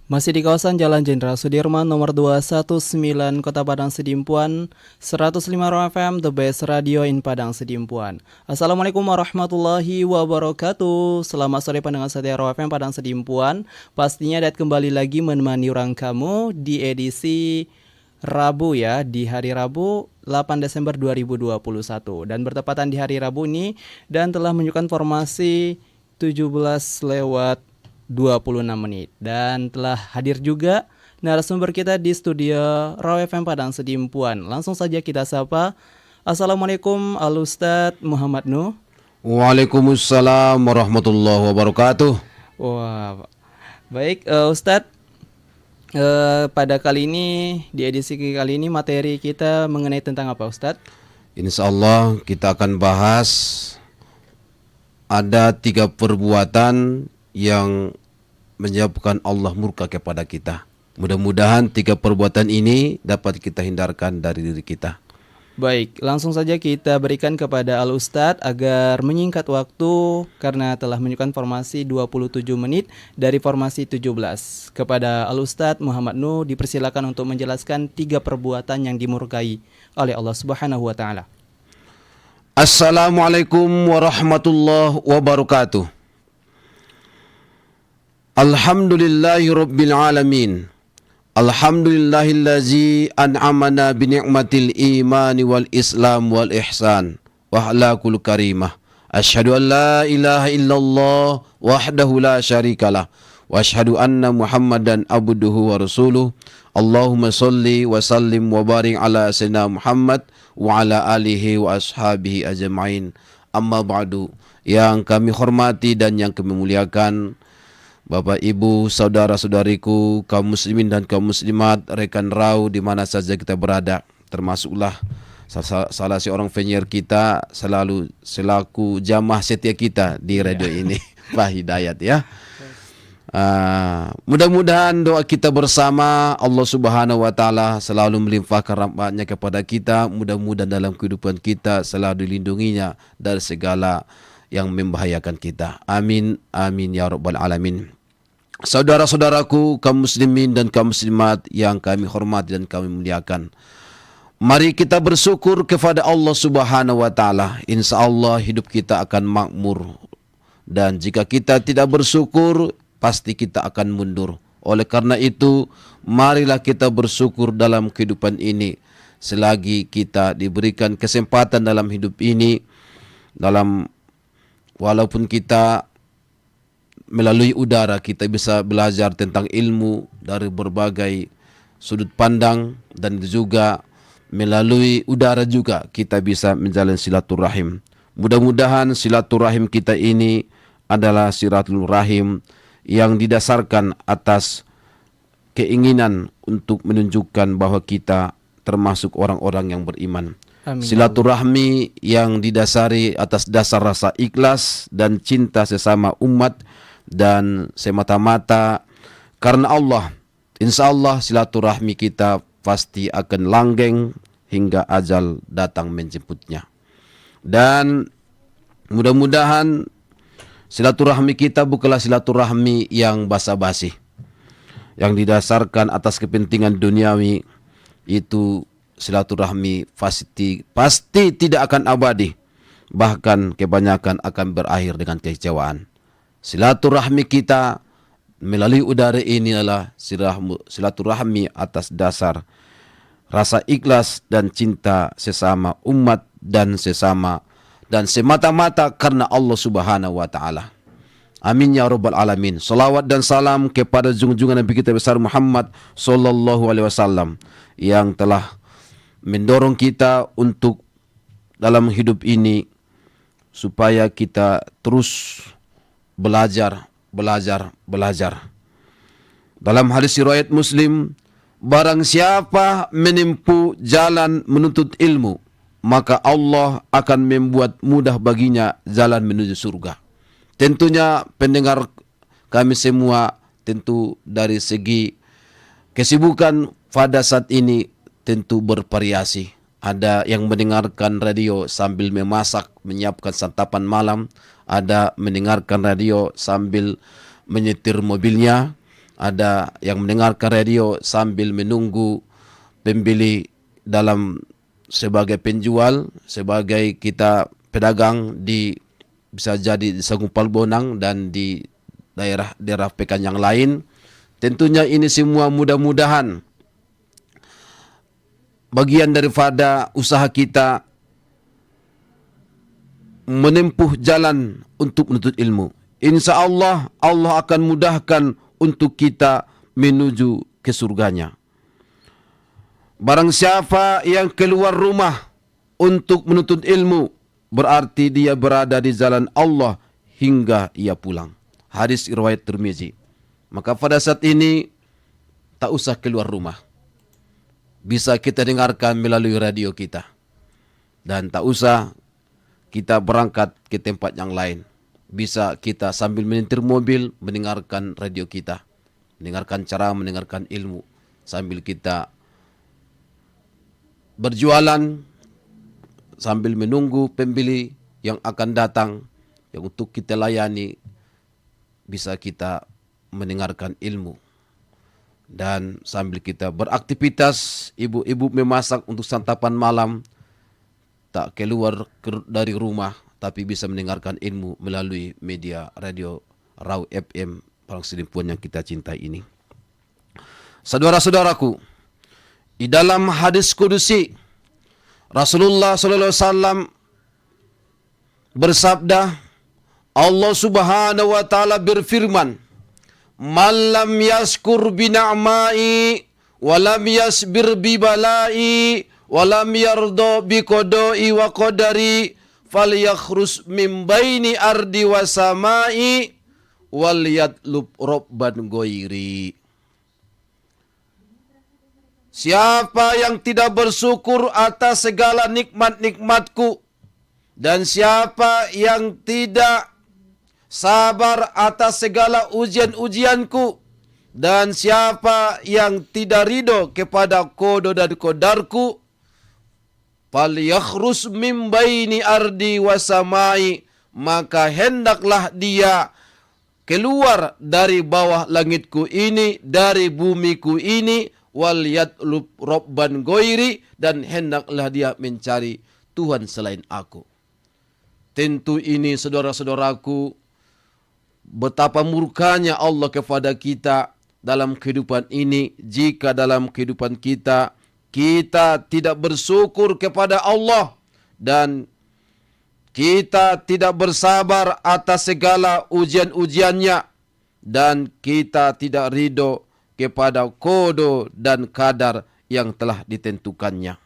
Masih di kawasan Jalan Jenderal Sudirman nomor 219 Kota Padang Sidimpuan, 105 FM The Best Radio in Padang Sidimpuan. Assalamualaikum warahmatullahi wabarakatuh. Selamat sore pendengar setia Raw FM Padang Sidimpuan. Pastinya dat kembali lagi menemani orang kamu di edisi Rabu ya, di hari Rabu 8 Desember 2021 dan bertepatan di hari Rabu ini dan telah menunjukkan formasi 17 lewat 26 menit dan telah hadir juga narasumber kita di studio Raw FM Padang Sidimpuan. Langsung saja kita sapa. Assalamualaikum Al-Ustadz Muhammad Nuh. Waalaikumsalam warahmatullahi wabarakatuh. Wah, baik Ustadz. Pada kali ini di edisi kali ini materi kita mengenai tentang apa Ustadz? Insya Allah kita akan bahas ada 3 perbuatan yang menyebabkan Allah murka kepada kita. Mudah-mudahan 3 perbuatan ini dapat kita hindarkan dari diri kita. Baik, langsung saja kita berikan kepada Al-Ustadz agar menyingkat waktu karena telah menunjukkan formasi 27 menit dari formasi 17. Kepada Al-Ustadz Muhammad Nuh dipersilakan untuk menjelaskan 3 perbuatan yang dimurkai oleh Allah Subhanahu wa taala. Assalamualaikum warahmatullahi wabarakatuh. Alhamdulillahi rabbil alamin. Alhamdulillahillazi an'amana bi ni'matil imani wal islam wal ihsan wa akhlaqul karimah. Asyhadu an la ilaha illallah wahdahu la syarikalah wa asyhadu anna Muhammadan abduhu wa rasuluh. Allahumma shalli wa sallim wa barik ala sayyidina Muhammad wa ala alihi wa ashabihi ajma'in. Amma ba'du. Yang kami hormati dan yang kami muliakan Bapak, Ibu, saudara-saudariku, kaum muslimin dan kaum muslimat, rekan Raw di mana saja kita berada, termasuklah salah seorang penyiar kita selalu selaku jamaah setia kita di radio ini, Pak Hidayat ya. Mudah-mudahan doa kita bersama Allah Subhanahu wa taala selalu melimpahkan rahmatnya kepada kita. Mudah-mudahan dalam kehidupan kita selalu dilindunginya dari segala yang membahayakan kita. Amin amin ya rabbal alamin. Saudara-saudaraku, kaum muslimin dan kaum muslimat yang kami hormati dan kami muliakan, mari kita bersyukur kepada Allah Subhanahu wa taala. Insyaallah hidup kita akan makmur. Dan jika kita tidak bersyukur, pasti kita akan mundur. Oleh karena itu, marilah kita bersyukur dalam kehidupan ini. Selagi kita diberikan kesempatan dalam hidup ini, walaupun kita melalui udara kita bisa belajar tentang ilmu dari berbagai sudut pandang, dan juga melalui udara juga kita bisa menjalin silaturahim. Mudah-mudahan silaturahim kita ini adalah silaturahim yang didasarkan atas keinginan untuk menunjukkan bahwa kita termasuk orang-orang yang beriman. Amin. Silaturahmi yang didasari atas dasar rasa ikhlas dan cinta sesama umat dan semata-mata karena Allah. Insya Allah silaturahmi kita pasti akan langgeng hingga ajal datang menjemputnya. Dan mudah-mudahan silaturahmi kita bukanlah silaturahmi yang basa-basi, yang didasarkan atas kepentingan duniawi. Itu silaturahmi pasti tidak akan abadi, bahkan kebanyakan akan berakhir dengan kekecewaan. Silaturahmi kita melalui udara ini adalah silaturahmi atas dasar rasa ikhlas dan cinta sesama umat dan semata-mata karena Allah Subhanahu wa taala. Amin ya rabbal alamin. Salawat dan salam kepada junjungan Nabi kita besar Muhammad sallallahu alaihi wasallam yang telah mendorong kita untuk dalam hidup ini supaya kita terus belajar. Dalam hadis riwayat Muslim, barang siapa menempuh jalan menuntut ilmu, maka Allah akan membuat mudah baginya jalan menuju surga. Tentunya pendengar kami semua, tentu dari segi kesibukan pada saat ini tentu bervariasi. Ada yang mendengarkan radio sambil memasak, menyiapkan santapan malam. Ada mendengarkan radio sambil menyetir mobilnya. ada yang mendengarkan radio sambil menunggu pembeli dalam sebagai penjual, sebagai kita pedagang di bisa jadi di Sagumpal Bonang dan di daerah pekan yang lain. Tentunya ini semua mudah-mudahan bagian daripada usaha kita menempuh jalan untuk menuntut ilmu. Insya Allah, Allah akan mudahkan untuk kita menuju ke surganya. Barang siapa yang keluar rumah untuk menuntut ilmu, berarti dia berada di jalan Allah hingga ia pulang. Hadis riwayat Tirmizi. Maka pada saat ini tak usah keluar rumah. Bisa kita dengarkan melalui radio kita. Dan tak usah kita berangkat ke tempat yang lain. Bisa kita sambil menyetir mobil mendengarkan radio kita. Mendengarkan cara mendengarkan ilmu. Sambil kita berjualan, sambil menunggu pembeli yang akan datang, yang untuk kita layani, bisa kita mendengarkan ilmu. Dan sambil kita beraktivitas, ibu-ibu memasak untuk santapan malam, tak keluar dari rumah, tapi bisa mendengarkan ilmu melalui media radio Rau FM, Padang Sidimpuan yang kita cintai ini. Saudara-saudaraku, di dalam hadis kudusi, Rasulullah SAW bersabda, Allah Subhanahu wa Ta'ala berfirman, "Man lam yaskur bi na'mai wa lam yasbir bi balai wa lam yarda bi qada'i wa qadari falyakhrus min baini ardi wa samai wal yatlub rabban ghairi." Siapa yang tidak bersyukur atas segala nikmat-nikmatku, dan siapa yang tidak sabar atas segala ujian-ujianku, dan siapa yang tidak ridho kepada kodo dan kodarku, falyakhrus min baini ardi wasamai, maka hendaklah dia keluar dari bawah langitku ini, dari bumiku ini, wal yatlub rabban ghairi, dan hendaklah dia mencari Tuhan selain aku. Tentu ini saudara-saudaraku, betapa murkanya Allah kepada kita dalam kehidupan ini jika dalam kehidupan kita tidak bersyukur kepada Allah dan kita tidak bersabar atas segala ujian-ujiannya dan kita tidak ridho kepada kodo dan kadar yang telah ditentukannya.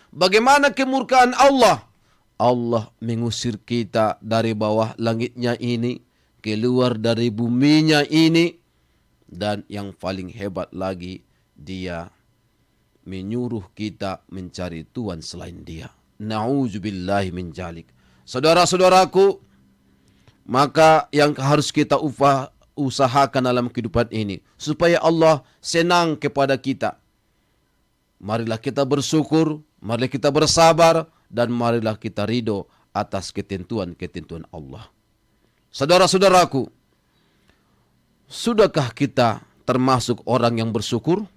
Bagaimana kemurkaan Allah? Allah mengusir kita dari bawah langitnya ini, keluar dari buminya ini, dan yang paling hebat lagi, dia menyuruh kita mencari Tuhan selain dia. Na'udzubillahi min jalik. Saudara-saudaraku, maka yang harus kita usahakan dalam kehidupan ini, supaya Allah senang kepada kita. Marilah kita bersyukur, marilah kita bersabar, dan marilah kita ridho atas ketentuan-ketentuan Allah. Saudara-saudaraku, sudahkah kita termasuk orang yang bersyukur?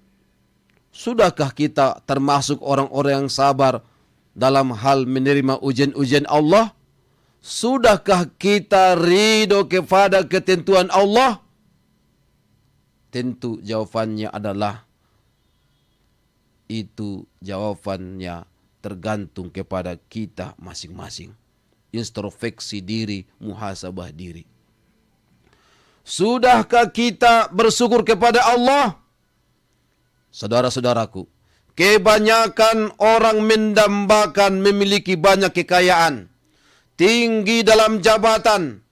Sudahkah kita termasuk orang-orang yang sabar dalam hal menerima ujian-ujian Allah? Sudahkah kita ridho kepada ketentuan Allah? Tentu jawabannya adalah itu jawabannya tergantung kepada kita masing-masing. Introspeksi diri, muhasabah diri. Sudahkah kita bersyukur kepada Allah? Saudara-saudaraku, kebanyakan orang mendambakan memiliki banyak kekayaan, tinggi dalam jabatan,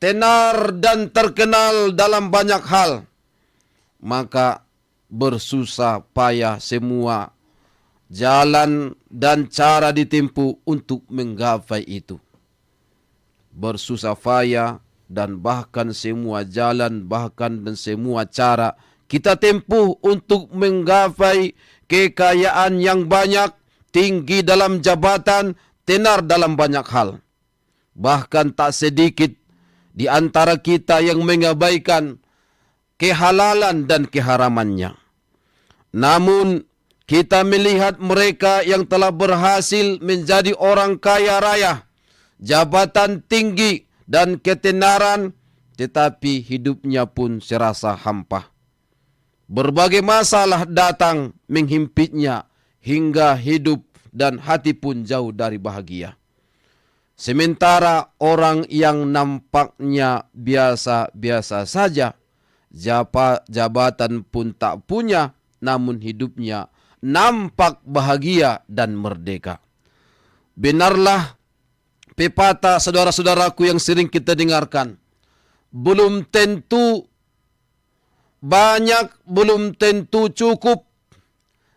tenar dan terkenal dalam banyak hal. Maka bersusah payah semua jalan dan cara ditempuh untuk menggapai itu. Bersusah payah dan bahkan semua jalan, bahkan dan semua cara kita tempuh untuk menggapai kekayaan yang banyak, tinggi dalam jabatan, tenar dalam banyak hal. Bahkan tak sedikit di antara kita yang mengabaikan kehalalan dan keharamannya. Namun kita melihat mereka yang telah berhasil menjadi orang kaya raya, jabatan tinggi dan ketenaran, tetapi hidupnya pun serasa hampa. Berbagai masalah datang menghimpitnya hingga hidup dan hati pun jauh dari bahagia. Sementara orang yang nampaknya biasa-biasa saja, jabatan pun tak punya, namun hidupnya nampak bahagia dan merdeka. Benarlah pepatah saudara-saudaraku yang sering kita dengarkan. Belum tentu banyak, belum tentu cukup.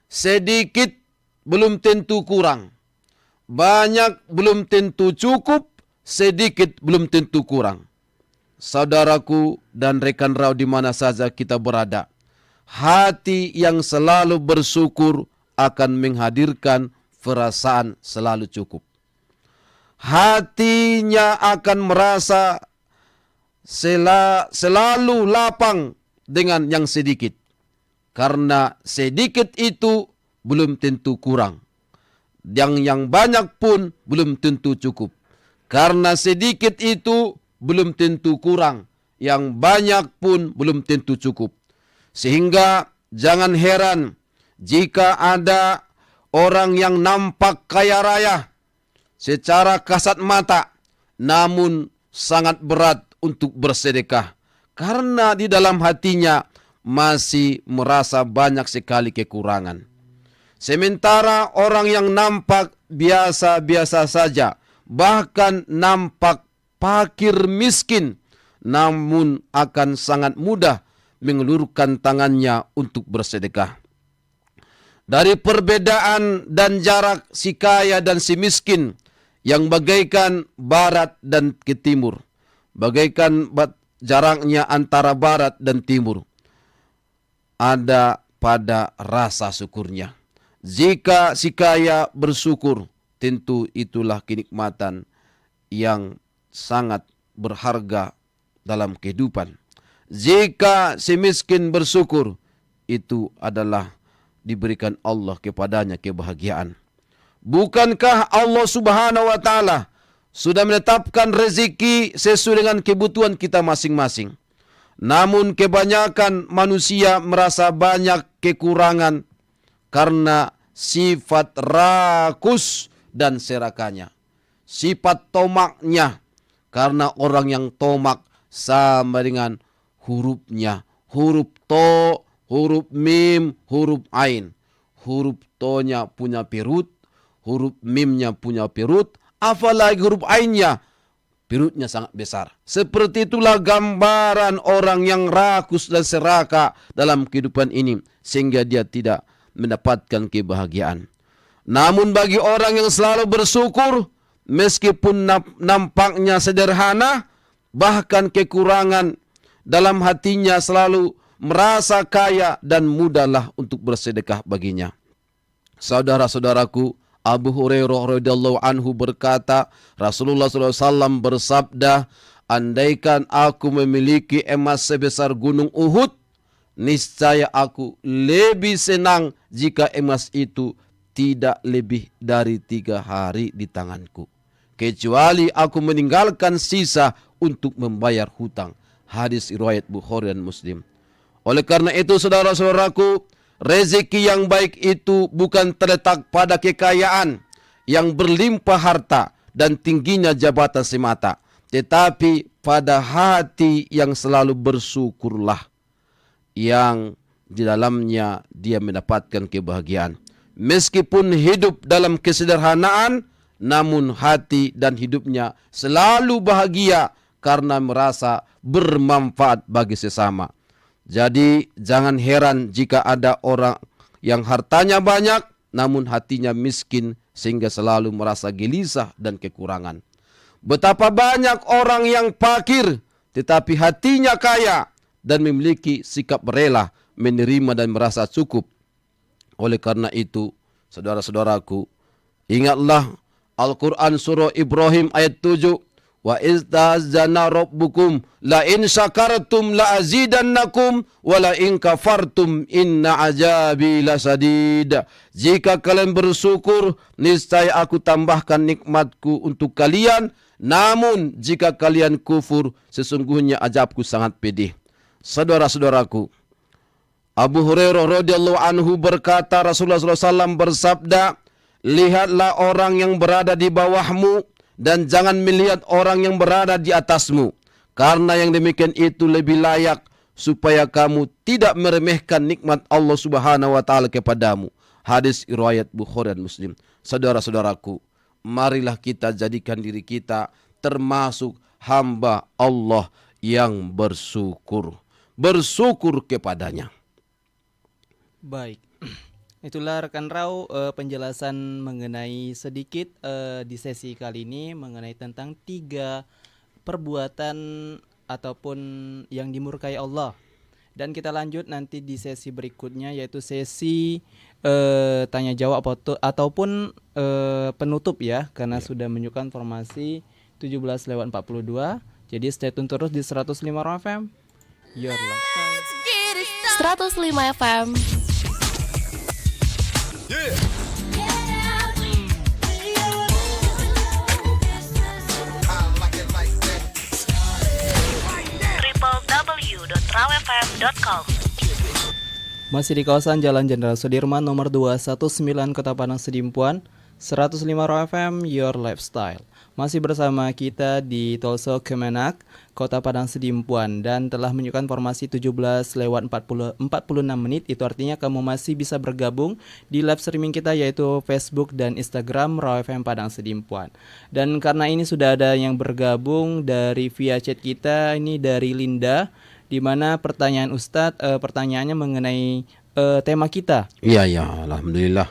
Sedikit, belum tentu kurang. Banyak, belum tentu cukup. Sedikit, belum tentu kurang. Saudaraku dan rekan rau di mana saja kita berada, hati yang selalu bersyukur akan menghadirkan perasaan selalu cukup. Hatinya akan merasa selalu lapang dengan yang sedikit. Karena sedikit itu belum tentu kurang. Yang banyak pun belum tentu cukup. Karena sedikit itu belum tentu kurang. Yang banyak pun belum tentu cukup. Sehingga jangan heran jika ada orang yang nampak kaya raya secara kasat mata, namun sangat berat untuk bersedekah. Karena di dalam hatinya masih merasa banyak sekali kekurangan. Sementara orang yang nampak biasa-biasa saja, bahkan nampak fakir miskin, namun akan sangat mudah mengulurkan tangannya untuk bersedekah. Dari perbedaan dan jarak si kaya dan si miskin yang bagaikan barat dan ke timur, bagaikan jaraknya antara barat dan timur, ada pada rasa syukurnya. Jika si kaya bersyukur, tentu itulah kenikmatan yang sangat berharga dalam kehidupan. Jika si miskin bersyukur, itu adalah diberikan Allah kepadanya kebahagiaan. Bukankah Allah Subhanahu wa Ta'ala sudah menetapkan rezeki sesuai dengan kebutuhan kita masing-masing? Namun kebanyakan manusia merasa banyak kekurangan karena sifat rakus dan serakahnya. Sifat tomaknya, karena orang yang tomak sama dengan hurufnya. Huruf to, huruf mim, huruf ain. Huruf to-nya punya perut, huruf mim-nya punya perut, apalagi huruf ainnya, perutnya sangat besar. Seperti itulah gambaran orang yang rakus dan serakah dalam kehidupan ini, sehingga dia tidak mendapatkan kebahagiaan. Namun bagi orang yang selalu bersyukur, meskipun nampaknya sederhana, bahkan kekurangan dalam hatinya selalu merasa kaya dan mudahlah untuk bersedekah baginya. Saudara-saudaraku, Abu Hurairah radhiyallahu anhu berkata, Rasulullah SAW bersabda, andaikan aku memiliki emas sebesar gunung Uhud, niscaya aku lebih senang jika emas itu tidak lebih dari 3 hari di tanganku, kecuali aku meninggalkan sisa untuk membayar hutang. Hadis riwayat Bukhari dan Muslim. Oleh karena itu, saudara-saudaraku, rezeki yang baik itu bukan terletak pada kekayaan yang berlimpah harta dan tingginya jabatan semata, tetapi pada hati yang selalu bersyukurlah, yang di dalamnya dia mendapatkan kebahagiaan. Meskipun hidup dalam kesederhanaan, namun hati dan hidupnya selalu bahagia karena merasa bermanfaat bagi sesama. Jadi jangan heran jika ada orang yang hartanya banyak namun hatinya miskin sehingga selalu merasa gelisah dan kekurangan. Betapa banyak orang yang fakir tetapi hatinya kaya dan memiliki sikap rela menerima dan merasa cukup. Oleh karena itu, saudara-saudaraku, ingatlah Al-Quran surah Ibrahim ayat 7, Wa istazana rabbukum la in syakartum la azidannakum wa la in kafartum inna azabi lasadid. Jika kalian bersyukur, niscaya aku tambahkan nikmatku untuk kalian. Namun jika kalian kufur, sesungguhnya azabku sangat pedih. Saudara-saudaraku, Abu Hurairah radhiyallahu anhu berkata, Rasulullah SAW bersabda, lihatlah orang yang berada di bawahmu dan jangan melihat orang yang berada di atasmu. Karena yang demikian itu lebih layak supaya kamu tidak meremehkan nikmat Allah Subhanahu wa taala kepadamu. Hadis riwayat Bukhari dan Muslim. Saudara-saudaraku, marilah kita jadikan diri kita termasuk hamba Allah yang bersyukur. Bersyukur kepadanya. Baik. Itulah rekan Rau penjelasan mengenai sedikit di sesi kali ini mengenai tentang 3 perbuatan ataupun yang dimurkai Allah. Dan kita lanjut nanti di sesi berikutnya, yaitu sesi tanya jawab ataupun penutup ya, karena sudah menunjukkan formasi 17:42. Jadi stay tune terus di 105 FM Your Lifestyle. 105 FM. www.rawfm.com. Masih di kawasan Jalan Jenderal Sudirman nomor 219 Kota Padang Sidimpuan, 105 FM Your Lifestyle. Masih bersama kita di Tolso Kemenak Kota Padang Sidimpuan dan telah menunjukkan formasi 17:46 menit. Itu artinya kamu masih bisa bergabung di live streaming kita, yaitu Facebook dan Instagram Raw FM Padang Sidimpuan. Dan karena ini sudah ada yang bergabung dari via chat kita, ini dari Linda, di mana pertanyaan Ustadz pertanyaannya mengenai tema kita. Iya, alhamdulillah.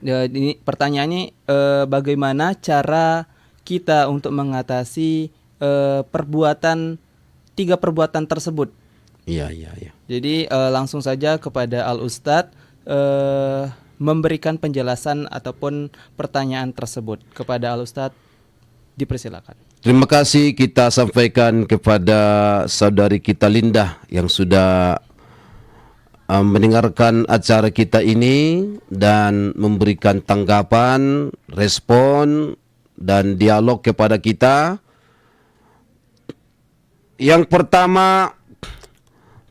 Ini pertanyaannya bagaimana cara kita untuk mengatasi 3 perbuatan tersebut. Iya. Jadi langsung saja kepada Al Ustadz memberikan penjelasan ataupun pertanyaan tersebut. Kepada Al Ustadz dipersilakan. Terima kasih kita sampaikan kepada saudari kita Linda yang sudah mendengarkan acara kita ini dan memberikan tanggapan, respon dan dialog kepada kita. Yang pertama,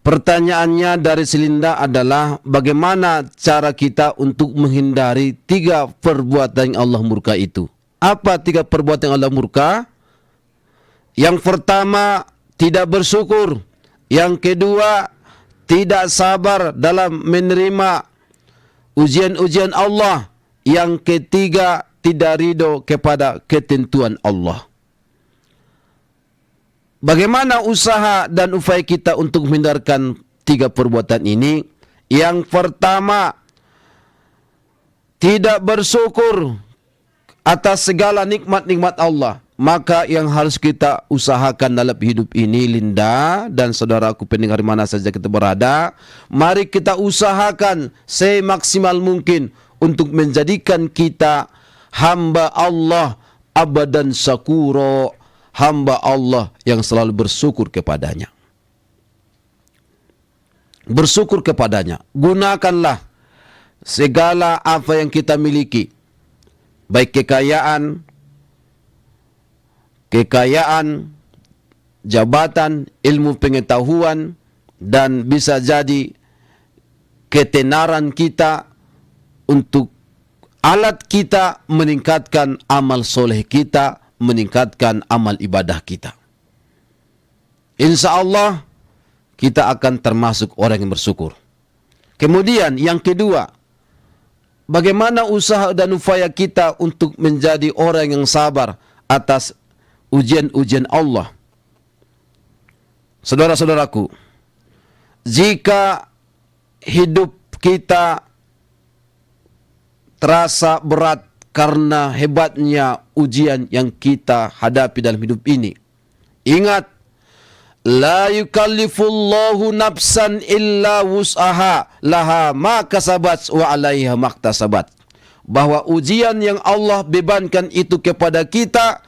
pertanyaannya dari Linda adalah bagaimana cara kita untuk menghindari 3 perbuatan yang Allah murka itu. Apa 3 perbuatan yang Allah murka? Yang pertama, tidak bersyukur. Yang kedua, tidak sabar dalam menerima ujian-ujian Allah. Yang ketiga, tidak ridho kepada ketentuan Allah. Bagaimana usaha dan upaya kita untuk menghindarkan 3 perbuatan ini? Yang pertama, tidak bersyukur atas segala nikmat-nikmat Allah. Maka yang harus kita usahakan dalam hidup ini, Linda dan saudaraku pendengar mana saja kita berada, mari kita usahakan semaksimal mungkin untuk menjadikan kita hamba Allah abadan syakuro, hamba Allah yang selalu bersyukur kepadanya. Bersyukur kepadanya. Gunakanlah segala apa yang kita miliki, baik kekayaan, jabatan, ilmu pengetahuan, dan bisa jadi ketenaran kita untuk alat kita meningkatkan amal soleh kita, meningkatkan amal ibadah kita. Insya Allah kita akan termasuk orang yang bersyukur. Kemudian yang kedua, bagaimana usaha dan upaya kita untuk menjadi orang yang sabar atas ujian-ujian Allah. Saudara-saudaraku, jika hidup kita terasa berat karena hebatnya ujian yang kita hadapi dalam hidup ini, ingat, la yukallifullahu nafsan illa wus'aha laha ma kasabat wa 'alaiha maktasabat. Bahwa ujian yang Allah bebankan itu kepada kita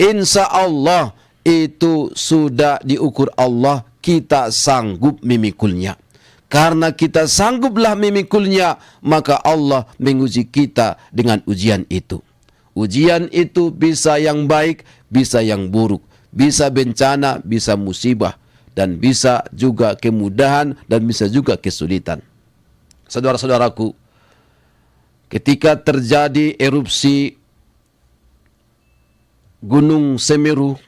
insya Allah itu sudah diukur Allah, kita sanggup memikulnya. Karena kita sangguplah memikulnya, maka Allah menguji kita dengan ujian itu. Ujian itu bisa yang baik, bisa yang buruk, bisa bencana, bisa musibah, dan bisa juga kemudahan, dan bisa juga kesulitan. Saudara-saudaraku, ketika terjadi erupsi Gunung Semeru,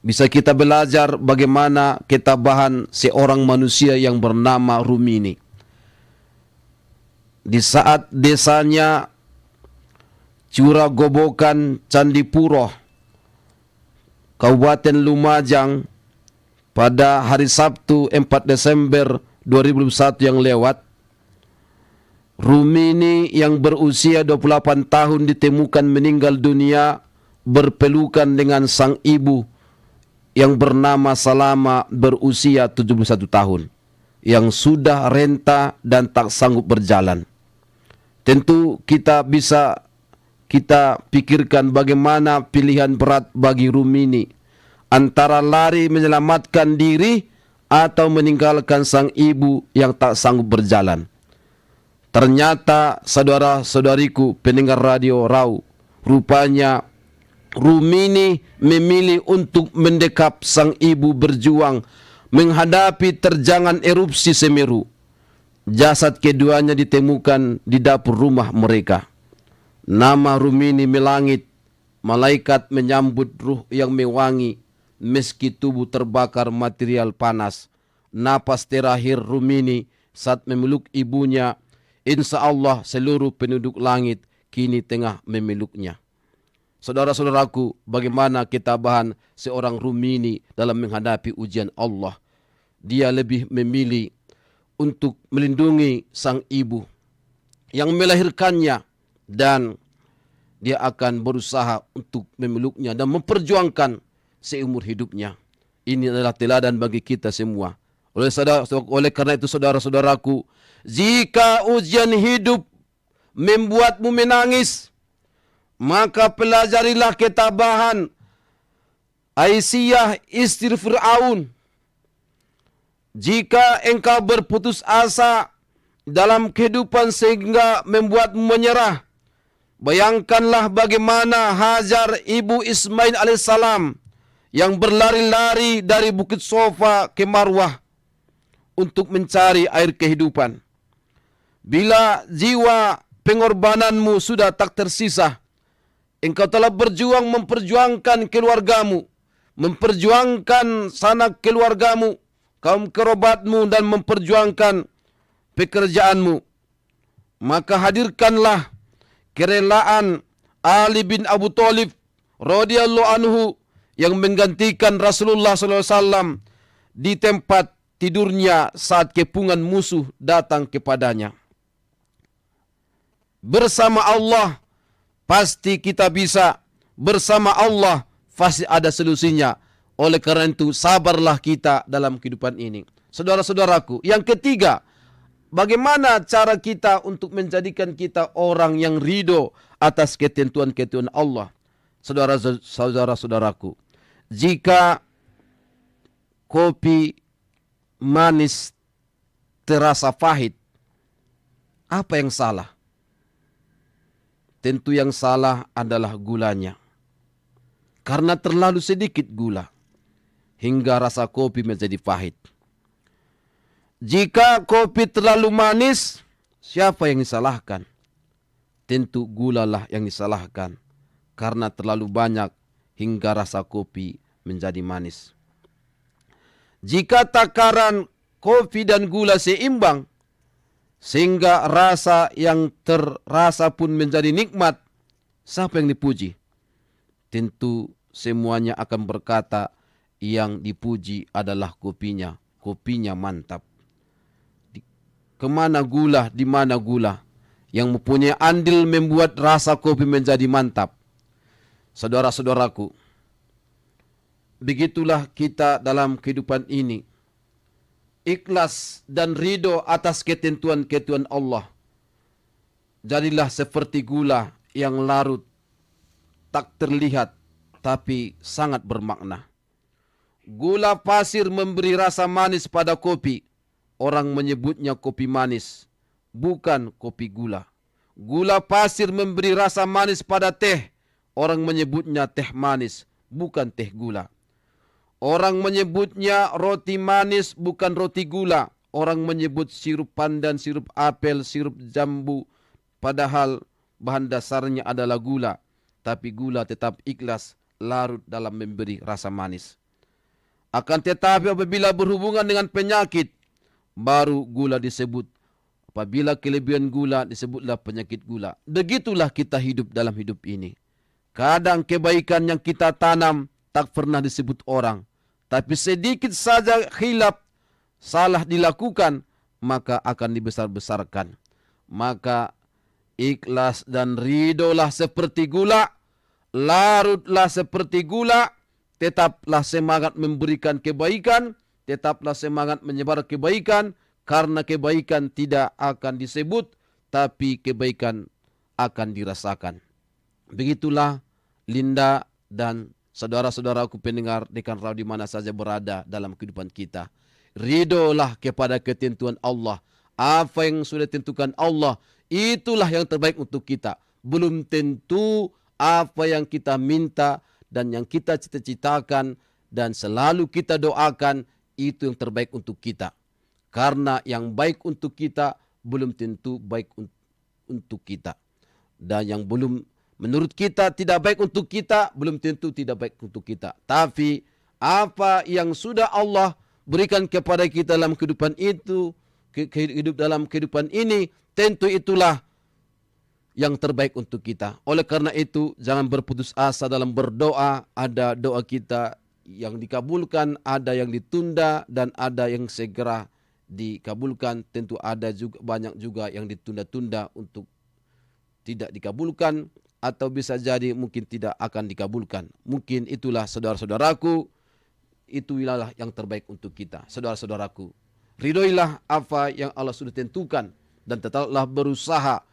bisa kita belajar bagaimana ketabahan seorang manusia yang bernama Rumini. Di saat desanya Curah Gobokan Candipuro, Kabupaten Lumajang, pada hari Sabtu 4 Desember 2021 yang lewat, Rumini yang berusia 28 tahun ditemukan meninggal dunia berpelukan dengan sang ibu yang bernama Salama berusia 71 tahun yang sudah renta dan tak sanggup berjalan. Tentu kita pikirkan bagaimana pilihan berat bagi Rumini antara lari menyelamatkan diri atau meninggalkan sang ibu yang tak sanggup berjalan. Ternyata saudara-saudariku pendengar radio Rau, rupanya Rumini memilih untuk mendekap sang ibu berjuang menghadapi terjangan erupsi Semeru. Jasad keduanya ditemukan di dapur rumah mereka. Nama Rumini melangit, malaikat menyambut ruh yang mewangi, meski tubuh terbakar material panas. Napas terakhir Rumini saat memeluk ibunya, insya Allah seluruh penduduk langit kini tengah memeluknya. Saudara-saudaraku, bagaimana ketabahan seorang Rumini dalam menghadapi ujian Allah. Dia lebih memilih untuk melindungi sang ibu yang melahirkannya, dan dia akan berusaha untuk memeluknya dan memperjuangkan seumur hidupnya. Ini adalah teladan bagi kita semua. Oleh karena itu saudara-saudaraku, jika ujian hidup membuatmu menangis, maka pelajarilah ketabahan Aisyah istri Fir'aun. Jika engkau berputus asa dalam kehidupan sehingga membuatmu menyerah, bayangkanlah bagaimana Hajar ibu Ismail alaihissalam yang berlari-lari dari Bukit Sofa ke Marwah untuk mencari air kehidupan. Bila jiwa pengorbananmu sudah tak tersisa, engkau telah berjuang memperjuangkan keluargamu, memperjuangkan sanak keluargamu, kaum kerabatmu, dan memperjuangkan pekerjaanmu. Maka hadirkanlah kerelaan Ali bin Abu Thalib radhiyallahu anhu yang menggantikan Rasulullah SAW di tempat tidurnya saat kepungan musuh datang kepadanya. Bersama Allah pasti kita bisa, bersama Allah pasti ada solusinya. Oleh karena itu sabarlah kita dalam kehidupan ini. Saudara-saudaraku, yang ketiga, bagaimana cara kita untuk menjadikan kita orang yang ridho atas ketentuan-ketentuan Allah. Saudara-saudaraku, jika kopi manis terasa pahit, apa yang salah? Tentu yang salah adalah gulanya. Karena terlalu sedikit gula, hingga rasa kopi menjadi pahit. Jika kopi terlalu manis, siapa yang disalahkan? Tentu gulalah yang disalahkan. Karena terlalu banyak hingga rasa kopi menjadi manis. Jika takaran kopi dan gula seimbang, sehingga rasa yang terasa pun menjadi nikmat, siapa yang dipuji? Tentu semuanya akan berkata yang dipuji adalah kopinya. Kopinya mantap. Kemana gula, di mana gula? Yang mempunyai andil membuat rasa kopi menjadi mantap. Saudara-saudaraku, begitulah kita dalam kehidupan ini. Ikhlas dan ridho atas ketentuan-ketentuan Allah. Jadilah seperti gula yang larut, tak terlihat, tapi sangat bermakna. Gula pasir memberi rasa manis pada kopi. Orang menyebutnya kopi manis, bukan kopi gula. Gula pasir memberi rasa manis pada teh. Orang menyebutnya teh manis, bukan teh gula. Orang menyebutnya roti manis, bukan roti gula. Orang menyebut sirup pandan, sirup apel, sirup jambu, padahal bahan dasarnya adalah gula. Tapi gula tetap ikhlas larut dalam memberi rasa manis. Akan tetapi apabila berhubungan dengan penyakit, baru gula disebut. Apabila kelebihan gula, disebutlah penyakit gula. Begitulah kita hidup dalam hidup ini. Kadang kebaikan yang kita tanam tak pernah disebut orang. Tapi sedikit saja khilaf, salah dilakukan, maka akan dibesar-besarkan. Maka ikhlas dan ridolah seperti gula, larutlah seperti gula, tetaplah semangat memberikan kebaikan, tetaplah semangat menyebar kebaikan, karena kebaikan tidak akan disebut, tapi kebaikan akan dirasakan. Begitulah Linda dan saudara-saudaraku pendengar dekan radio di mana saja berada dalam kehidupan kita. Ridolah kepada ketentuan Allah. Apa yang sudah ditentukan Allah, itulah yang terbaik untuk kita. Belum tentu apa yang kita minta dan yang kita cita-citakan dan selalu kita doakan itu yang terbaik untuk kita. Karena yang baik untuk kita belum tentu baik untuk kita. Dan yang belum menurut kita tidak baik untuk kita belum tentu tidak baik untuk kita. Tapi apa yang sudah Allah berikan kepada kita dalam kehidupan itu, hidup dalam kehidupan ini, tentu itulah yang terbaik untuk kita. Oleh karena itu, jangan berputus asa dalam berdoa. Ada doa kita yang dikabulkan, ada yang ditunda, dan ada yang segera dikabulkan. Tentu ada juga banyak juga yang ditunda-tunda untuk tidak dikabulkan, atau bisa jadi mungkin tidak akan dikabulkan. Mungkin itulah saudara-saudaraku, itu wilayah yang terbaik untuk kita. Saudara-saudaraku, ridhoilah apa yang Allah sudah tentukan dan tetaplah berusaha,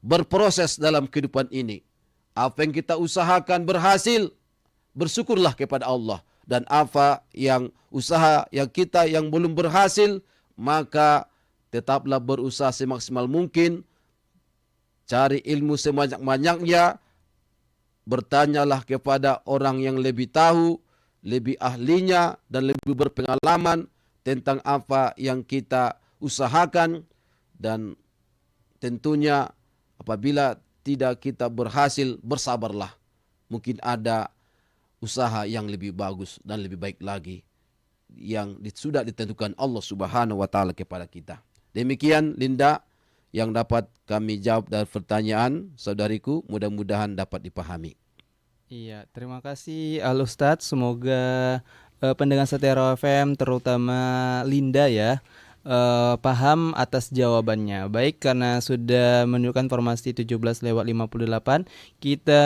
berproses dalam kehidupan ini. Apa yang kita usahakan berhasil, bersyukurlah kepada Allah. Dan apa yang usaha yang kita yang belum berhasil, maka tetaplah berusaha semaksimal mungkin. Cari ilmu sebanyak-banyaknya. Bertanyalah kepada orang yang lebih tahu, lebih ahlinya, dan lebih berpengalaman tentang apa yang kita usahakan. Dan tentunya apabila tidak kita berhasil, bersabarlah. Mungkin ada usaha yang lebih bagus dan lebih baik lagi yang sudah ditentukan Allah Subhanahu wa taala kepada kita. Demikian Linda yang dapat kami jawab dari pertanyaan saudariku, mudah-mudahan dapat dipahami. Iya, terima kasih Al Ustadz. Semoga pendengar setia Raw FM terutama Linda ya paham atas jawabannya. Baik, karena sudah menunjukkan formasi 17:58, kita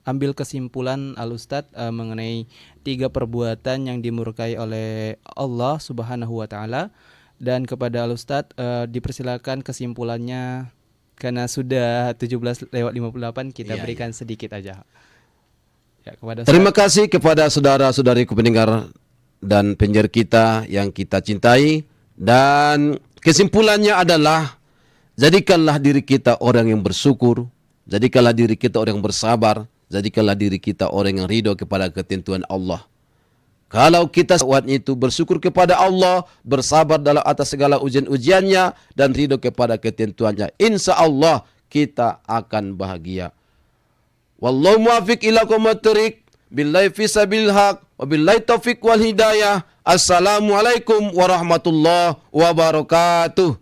ambil kesimpulan Al Ustadz mengenai 3 perbuatan yang dimurkai oleh Allah Subhanahu wa taala. Dan kepada Al Ustadz dipersilakan kesimpulannya, karena sudah 17:58 kita berikan sedikit aja. Ya, kepada Terima kasih kepada saudara-saudariku pendengar dan penyiar kita yang kita cintai. Dan kesimpulannya adalah, jadikanlah diri kita orang yang bersyukur, jadikanlah diri kita orang yang bersabar, jadikanlah diri kita orang yang ridho kepada ketentuan Allah. Kalau kita saat itu bersyukur kepada Allah, bersabar dalam atas segala ujian-ujiannya, dan ridho kepada ketentuannya, insya Allah kita akan bahagia. Wallahu muwaffiq ila aqwamit thoriq, billahi fi sabilil haq, wa billahi taufiq wal hidayah. Assalamualaikum warahmatullahi wabarakatuh.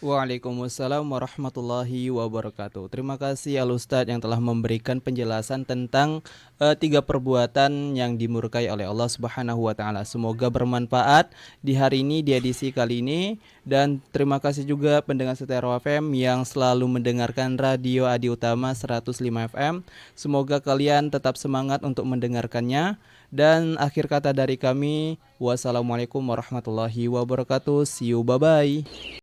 Waalaikumsalam warahmatullahi wabarakatuh. Terima kasih Al Ustadz yang telah memberikan penjelasan tentang 3 perbuatan yang dimurkai oleh Allah Subhanahu wa taala. Semoga bermanfaat di hari ini, di edisi kali ini. Dan terima kasih juga pendengar setia Raw FM yang selalu mendengarkan Radio Adi Utama 105 FM. Semoga kalian tetap semangat untuk mendengarkannya. Dan akhir kata dari kami, wassalamualaikum warahmatullahi wabarakatuh. See you, bye bye.